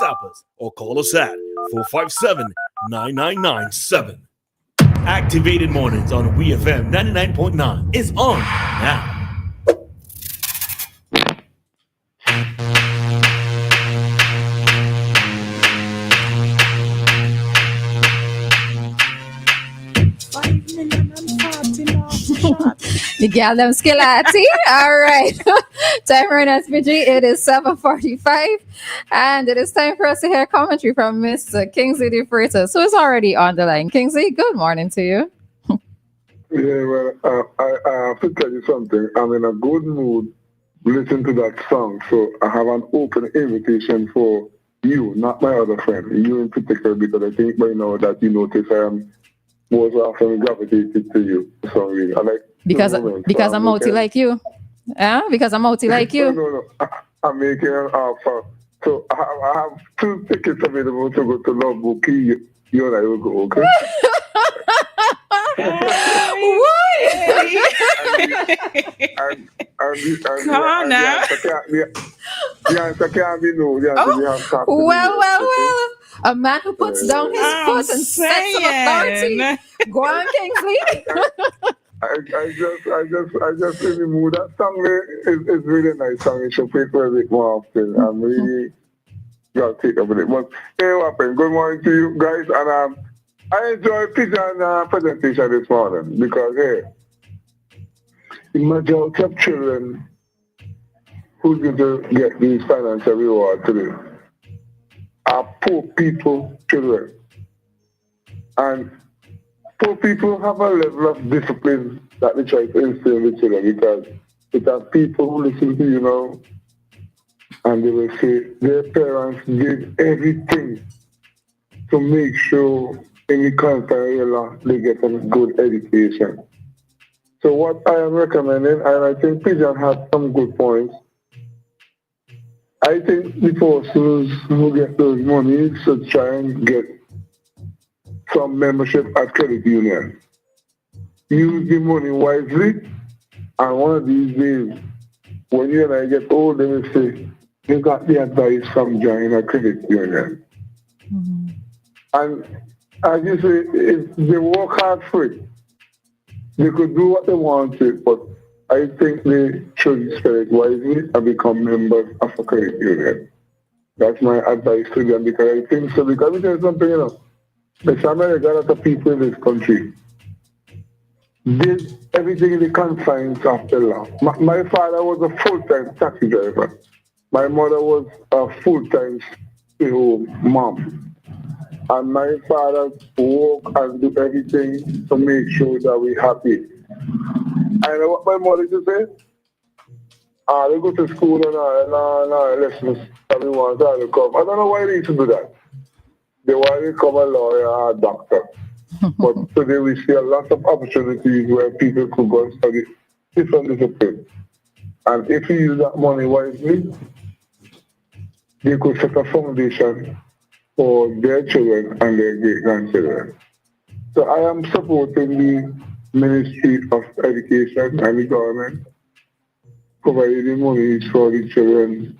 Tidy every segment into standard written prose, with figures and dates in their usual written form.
WhatsApp us or call us at 457-9997. Activated Mornings on WEFM 99.9 is on now. The girl them skillati. All right. Time right now, SPG. It is 7:45, and it is time for us to hear commentary from Mr. Kingsley Defreitas, who is already on the line. Kingsley, good morning to you. Yeah, well, I have to tell you something. I'm in a good mood listening to that song, so I have an open invitation for you, not my other friend, you in particular, because I think by now that you notice I am most often gravitated to you for some reason. I like because I'm multi like you. Yeah, because I'm multi like you. No. I'm making an offer. So I have 2 tickets available to go to Love Bookie. You and I will go, okay? What? Come on now. The answer can't be no. The answer we have to Well. A man who puts down his foot and sets some authority. Go on, Kingsley. I just in the mood. That song is really nice song. You should play for a bit more often. I'm really got to take up with it. But hey, what happened? Good morning to you guys. And I enjoyed Pigeon's presentation this morning because hey, the majority of children who's going to get these financial reward today are poor people children. And poor people have a level of discipline that they try to instill in the children because it are people who listen to you now and they will say their parents did everything to make sure in the country they get a good education. So what I am recommending, and I think Pigeon has some good points, I think the persons who get those monies should try and get some membership at credit union. Use the money wisely, and one of these days, when you and I get old, they will say, you got the advice from joining a credit union. Mm-hmm. And as you say, if they work hard for it, they could do what they want to, but I think they should spend it wisely and become members of a credit union. That's my advice to them because I think so. Because we tell you something, there's America, a lot of people in this country did everything in the confines of the law. My father was a full-time taxi driver. My mother was a full-time stay-home mom. And my father work and do everything to make sure that we're happy. I know what my mother used to say. They go to school and lessons and we want to come. I don't know why they used to do that. They want to become a lawyer or a doctor. But today we see a lot of opportunities where people could go and study different disciplines. And if you use that money wisely, they could set a foundation for their children and their great-grandchildren. So I am supporting the Ministry of Education and the government providing the money for the children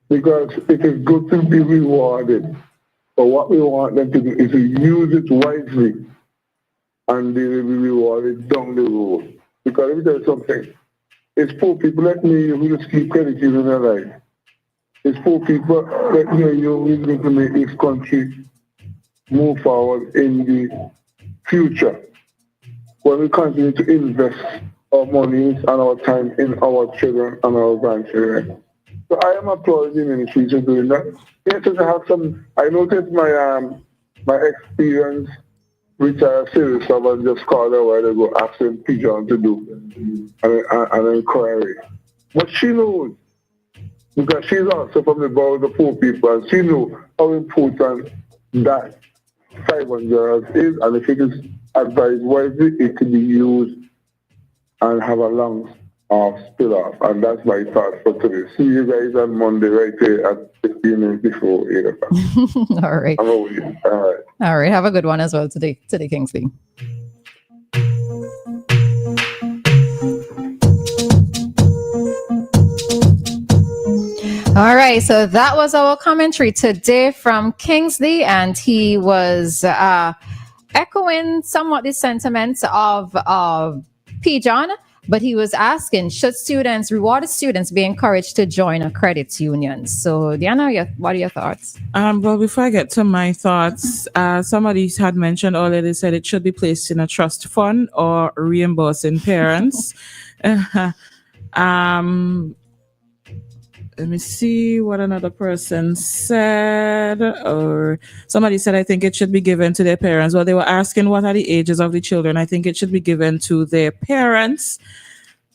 because it is good to be rewarded. But what we want them to do is to use it wisely and they will be rewarded down the road. Because let me tell you something, it's poor people like me who just keep credit in their life. It's poor people like me who are going to make this country move forward in the future. When we continue to invest our money and our time in our children and our grandchildren. So I am applauding the ministry for doing that. Yes, I have some, I noticed my experience, which I serious someone just called a while ago asking Pigeon to do an inquiry. But she knows, because she's also from the bowels of poor people, and she knows how important that 500 is, and if it is advised wisely, it can be used and have a long spill off. And that's my thought for today. See you guys on Monday right here at 15 minutes before 8 o'clock. All right. I'm over you. All right. All right. Have a good one as well today, Kingsley. All right, so that was our commentary today from Kingsley, and he was echoing somewhat the sentiments of P. John, but he was asking, should rewarded students be encouraged to join a credit union? So, Dianna, what are your thoughts? Well, before I get to my thoughts, somebody had mentioned earlier, they said it should be placed in a trust fund or reimbursing parents. Let me see what another person said. Or somebody said, I think it should be given to their parents. Well, they were asking what are the ages of the children. I think it should be given to their parents.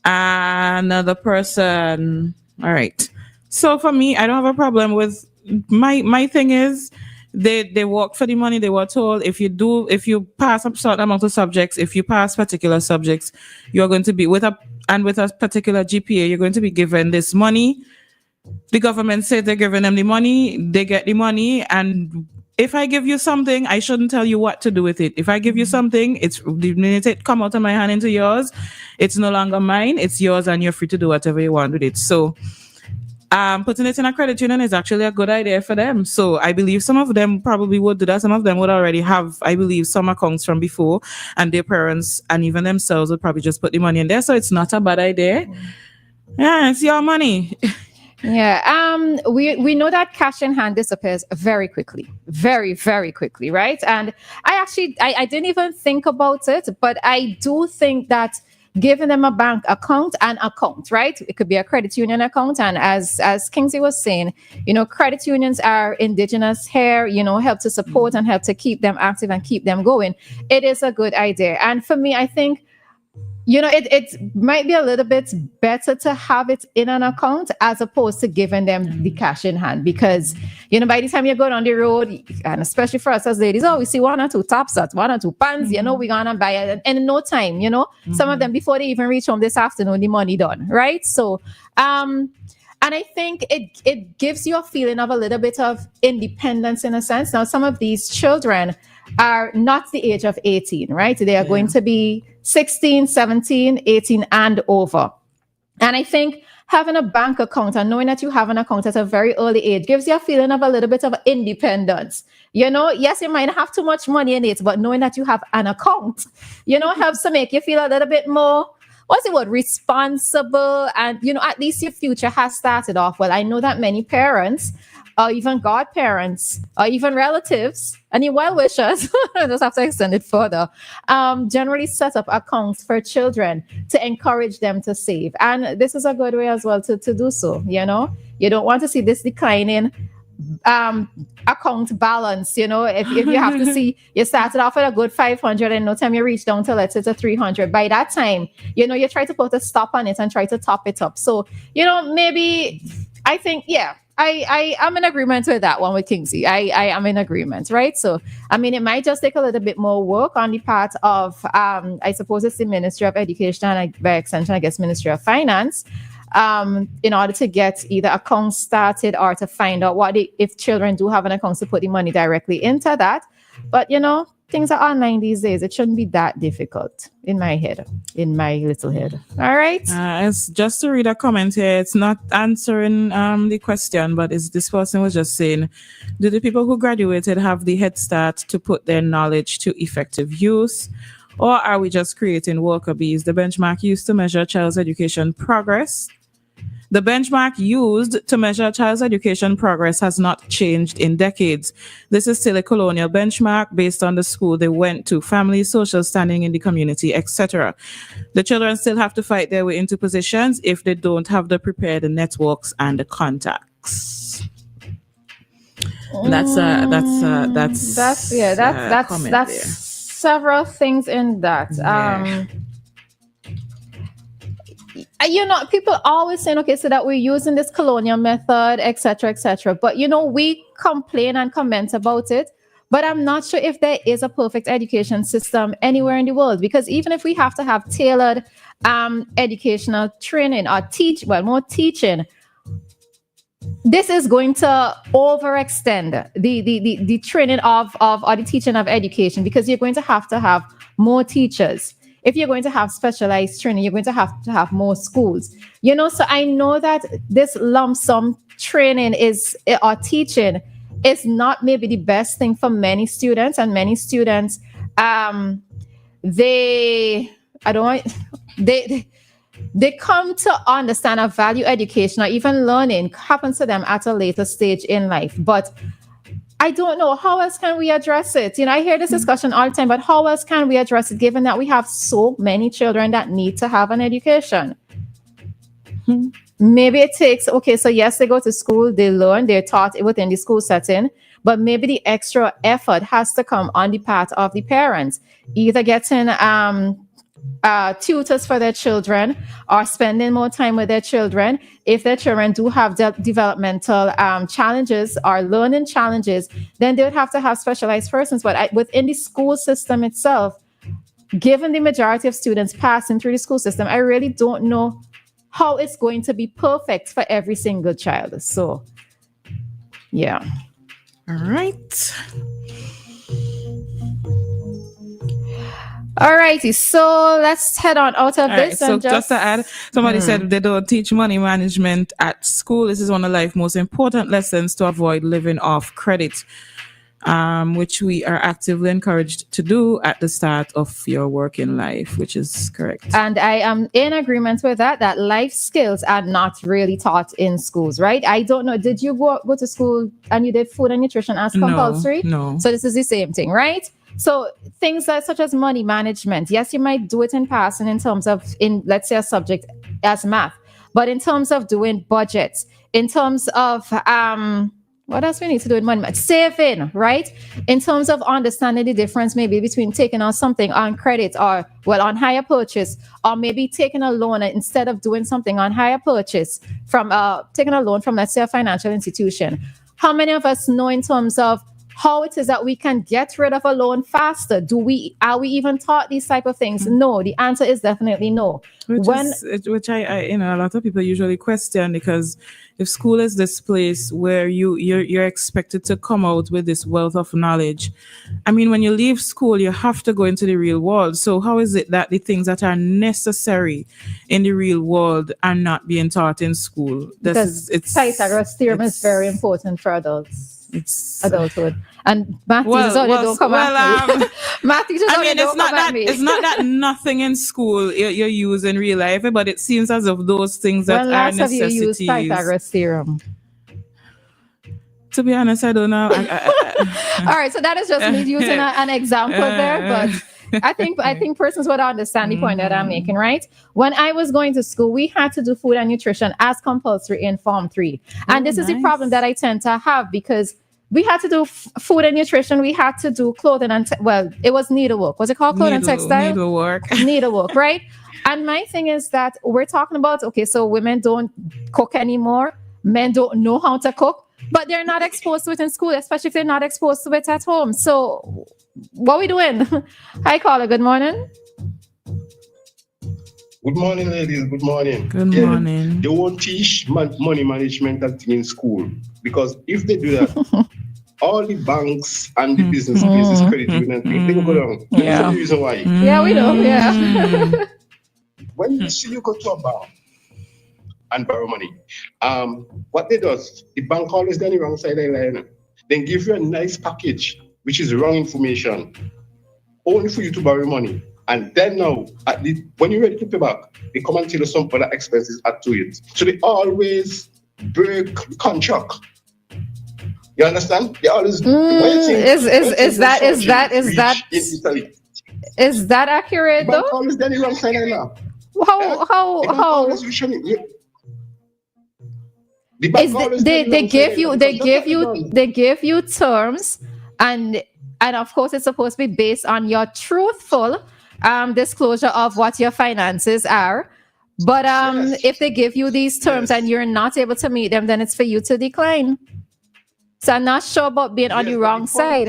Another person. All right. So for me, I don't have a problem with my thing is they work for the money. They were told if you pass a certain amount of subjects, if you pass particular subjects, you're going to be with a particular GPA, you're going to be given this money. The government said they're giving them the money, they get the money, and if I give you something, I shouldn't tell you what to do with it. If I give you something, it's the minute it come out of my hand into yours, it's no longer mine, it's yours, and you're free to do whatever you want with it. So putting it in a credit union is actually a good idea for them. So I believe some of them probably would do that. Some of them would already have, I believe, some accounts from before, and their parents and even themselves would probably just put the money in there. So it's not a bad idea. Yeah, it's your money. Yeah, we know that cash in hand disappears very quickly, very, very quickly, right? And I didn't even think about it, but I do think that giving them a bank account, right? It could be a credit union account. And as Kingsley was saying, credit unions are indigenous here, help to support and help to keep them active and keep them going. It is a good idea. And for me, I think, it might be a little bit better to have it in an account as opposed to giving them the cash in hand, because, by the time you go on the road, and especially for us as ladies, we see one or two top sets, one or two pants, we're going to buy it in no time, some of them before they even reach home this afternoon, the money done, right? So, and I think it gives you a feeling of a little bit of independence in a sense. Now, some of these children are not the age of 18, right? They are going to be 16, 17, 18 and over. And I think having a bank account and knowing that you have an account at a very early age gives you a feeling of a little bit of independence. Yes, you might not have too much money in it, but knowing that you have an account, helps to make you feel a little bit more, responsible. And, at least your future has started off well. I know that many parents, or even godparents, or even relatives, and your well-wishers, just have to extend it further, generally set up accounts for children to encourage them to save. And this is a good way as well to do so, You don't want to see this declining account balance, if you have to see, you started off at a good 500 and no time you reach down to, let's say, to 300. By that time, you try to put a stop on it and try to top it up. So, maybe I think, I am in agreement with that one with Kingsley. I am in agreement, right? So, it might just take a little bit more work on the part of, I suppose it's the Ministry of Education and by extension, I guess, Ministry of Finance, in order to get either accounts started or to find out if children do have an account to put the money directly into that. But, things are online these days. It shouldn't be that difficult in my little head. All right. It's just to read a comment here. It's not answering the question, but this person was just saying, do the people who graduated have the head start to put their knowledge to effective use? Or are we just creating worker bees? The benchmark used to measure a child's education progress. The benchmark used to measure a child's education progress has not changed in decades. This is still a colonial benchmark based on the school they went to, family, social standing in the community, etc. The children still have to fight their way into positions if they don't have the prepared networks and the contacts. That's several things in that. People always saying, okay, so that we're using this colonial method, etc., etc. But, we complain and comment about it. But I'm not sure if there is a perfect education system anywhere in the world, because even if we have to have tailored educational training or more teaching, this is going to overextend the training of or the teaching of education, because you're going to have more teachers. If you're going to have specialized training, you're going to have more schools. So I know that this lump sum training or teaching is not maybe the best thing for many students, and many students, they come to understand or value education or even learning happens to them at a later stage in life. But I don't know, how else can we address it? I hear this discussion all the time, but how else can we address it given that we have so many children that need to have an education? Maybe it takes, so yes, they go to school, they learn, they're taught within the school setting, but maybe the extra effort has to come on the part of the parents, either getting tutors for their children or spending more time with their children. If their children do have developmental challenges or learning challenges, then they would have to have specialized persons. But within the school system itself, given the majority of students passing through the school system, I really don't know how it's going to be perfect for every single child. So, yeah. All right. All righty, so let's head on out of this. So and just to add, somebody said they don't teach money management at school. This is one of life's most important lessons to avoid living off credit, which we are actively encouraged to do at the start of your working life, which is correct. And I am in agreement with that life skills are not really taught in schools, right? I don't know. Did you go to school and you did food and nutrition as compulsory? No. So this is the same thing, right? So things such as money management, yes, you might do it in passing in terms of, let's say, a subject as math, but in terms of doing budgets, in terms of what else we need to do in money? Saving, right? In terms of understanding the difference maybe between taking on something on credit or, on hire purchase, or maybe taking a loan instead of doing something on hire purchase from taking a loan from, let's say, a financial institution. How many of us know in terms of how it is that we can get rid of a loan faster? Are we even taught these type of things? No, the answer is definitely no. Which I a lot of people usually question, because if school is this place where you're expected to come out with this wealth of knowledge, I mean, when you leave school, you have to go into the real world. So how is it that the things that are necessary in the real world are not being taught in school? Pythagoras theorem is very important for adults. It's adulthood, and math teachers don't come at me. Math teachers don't come at me. It's not that nothing in school you use in real life, but it seems as if those things that are necessities. When last have you used Pythagoras theorem? To be honest, I don't know. All right, so that is just me using an example there, but I think persons would understand the point that I'm making, right? When I was going to school, we had to do food and nutrition as compulsory in Form 3. And this is the problem that I tend to have, because we had to do food and nutrition. We had to do clothing and, it was needlework. Was it called clothing and textile? Needlework, right? And my thing is that we're talking about, so women don't cook anymore. Men don't know how to cook, but they're not exposed to it in school, especially if they're not exposed to it at home. So what are we doing? Hi, caller. Good morning. Good morning, ladies. Good morning. Good morning. They won't teach money management in school, because if they do that, all the banks and the business credit union, they will go down. That's the reason why. Yeah, we know. Yeah. When you see you go to a bank and borrow money, what they does, the bank always down the wrong side of the line. Then give you a nice package, which is wrong information, only for you to borrow money. And then now, when you're ready to pay back, they come and tell you some other expenses add to it. So they always break the contract. You understand? They always. Is that accurate though? Always done the wrong side of the law. How? They give you terms, and of course it's supposed to be based on your truthful disclosure of what your finances are. But if they give you these terms and you're not able to meet them, then it's for you to decline. So I'm not sure about being on the wrong side.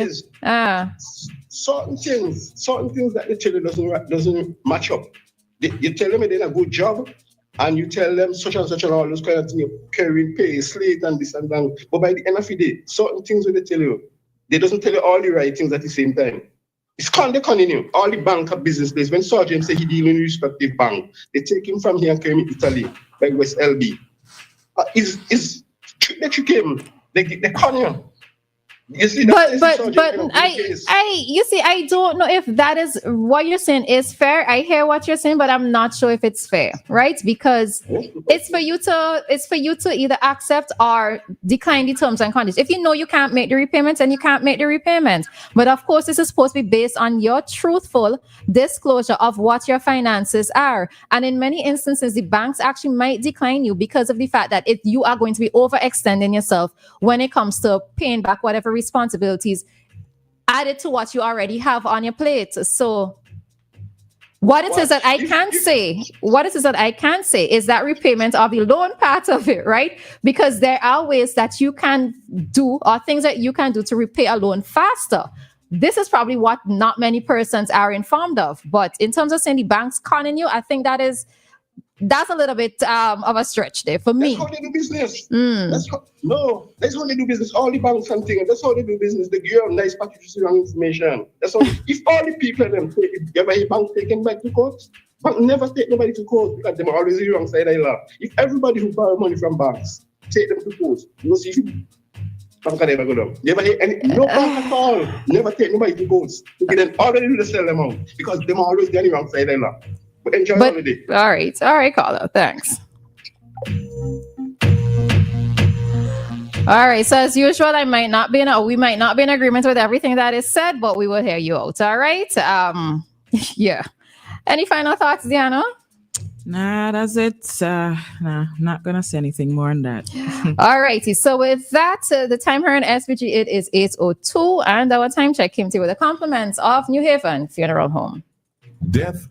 Certain things that they tell you doesn't match up. You tell them they did a good job, and you tell them such and such and all those kind of things, carrying pay, slate, and this and that. But by the end of the day, certain things when they tell you, they doesn't tell you all the right things at the same time. They continue. All the bank of business place, when Sergeant say he deal in respective bank, they take him from here and carry him to Italy, like West LB. They trick him. They con you. You see, that's You see, I don't know if that is what you're saying is fair. I hear what you're saying, but I'm not sure if it's fair, right? Because it's for you to either accept or decline the terms and conditions. If you know you can't make the repayments, then you can't make the repayments. But of course, this is supposed to be based on your truthful disclosure of what your finances are. And in many instances, the banks actually might decline you because of the fact that you are going to be overextending yourself when it comes to paying back whatever responsibilities added to what you already have on your plate. So what it is that I can say is that repayment of the loan part of it, right? Because there are ways that you can do or things that you can do to repay a loan faster. This is probably what not many persons are informed of. But in terms of saying the bank's conning you, I think that's a little bit of a stretch there for me. That's how they do business. That's how they do business. All the banks and things, that's how they do business. They give you nice packages of information. That's how. If all the people of them you ever hear bank taken back to court? Bank never take nobody to court because they are always the wrong side of the law. If everybody who borrow money from banks take them to court, you will see if bank can never go down. You ever hear no bank at all never take nobody to court. They then already do the sell them out because they are always the wrong side of the law. But enjoy holiday. All right, Carlo. Thanks. All right. So as usual, we might not be in agreement with everything that is said, but we will hear you out. All right. Yeah. Any final thoughts, Dianna? Nah, that's it. Nah, not gonna say anything more on that. All righty. So with that, the time here in SVG, it is 8:02, and our time check came to you with the compliments of New Haven Funeral Home. Death